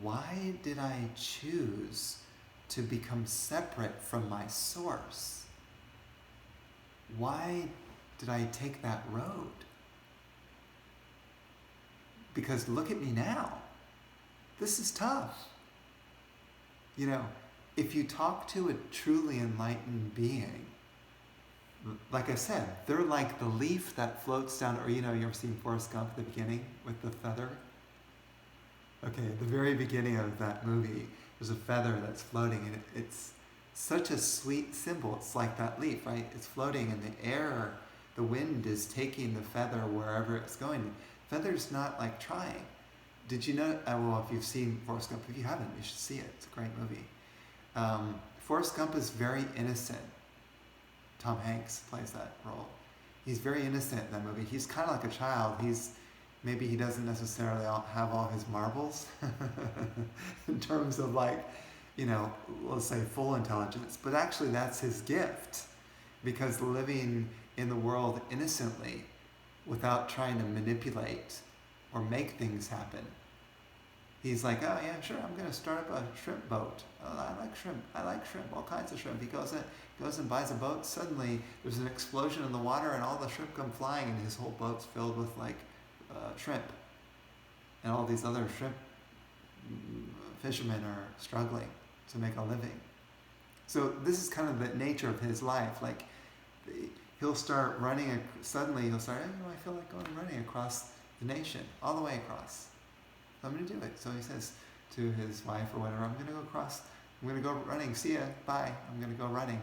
why did I choose to become separate from my source? Why did I take that road? Because look at me now. This is tough. You know, if you talk to a truly enlightened being, like I said, they're like the leaf that floats down, or you ever seen Forrest Gump at the beginning with the feather? Okay, at the very beginning of that movie, there's a feather that's floating, and it's such a sweet symbol. It's like that leaf, right? It's floating in the air. The wind is taking the feather wherever it's going. Feather's not like trying. Did you know, well, if you've seen Forrest Gump, if you haven't, you should see it. It's a great movie. Forrest Gump is very innocent. Tom Hanks plays that role. He's very innocent in that movie. He's kind of like a child. Maybe he doesn't necessarily have all his marbles in terms of let's say full intelligence, but actually that's his gift, because living in the world innocently without trying to manipulate or make things happen. He's like, oh yeah, sure, I'm going to start up a shrimp boat. Oh, I like shrimp, all kinds of shrimp. He goes and buys a boat. Suddenly there's an explosion in the water and all the shrimp come flying, and his whole boat's filled with shrimp. And all these other shrimp fishermen are struggling to make a living. So this is kind of the nature of his life. He'll start running, suddenly he'll start, I feel like going running across the nation, all the way across. I'm going to do it. So he says to his wife or whatever, I'm going to go running, see ya, bye, I'm going to go running.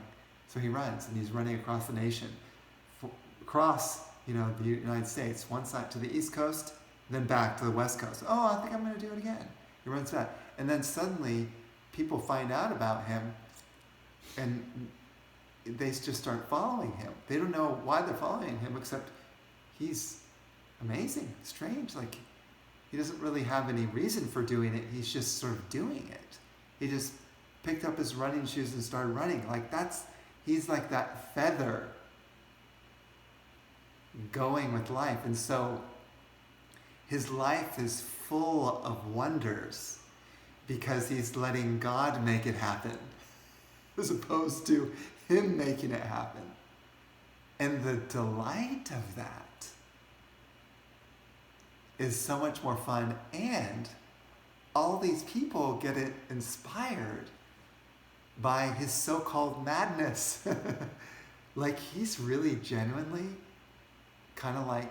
So he runs, and he's running across the nation, across the United States, one side to the East Coast, then back to the West Coast. Oh, I think I'm going to do it again. He runs back. And then suddenly people find out about him, and they just start following him. They don't know why they're following him, except he's amazing, strange. He doesn't really have any reason for doing it. He's just sort of doing it. He just picked up his running shoes and started running. He's like that feather going with life. And so his life is full of wonders because he's letting God make it happen as opposed to him making it happen. And the delight of that is so much more fun, and all these people get inspired by his so-called madness. He's really genuinely kind of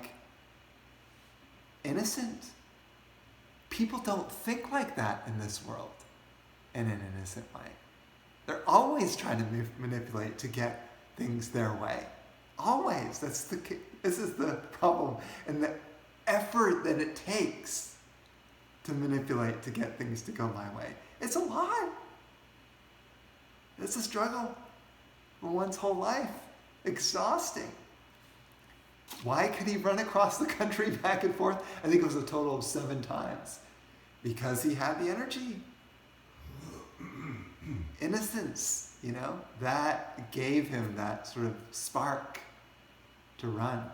innocent. People don't think like that in this world in an innocent way. They're always trying to manipulate to get things their way. Always. This is the problem. And the effort that it takes to manipulate to get things to go my way. It's a lot. It's a struggle for one's whole life. Exhausting. Why could he run across the country back and forth? I think it was a total of 7 times. Because he had the energy. Innocence, that gave him that sort of spark to run.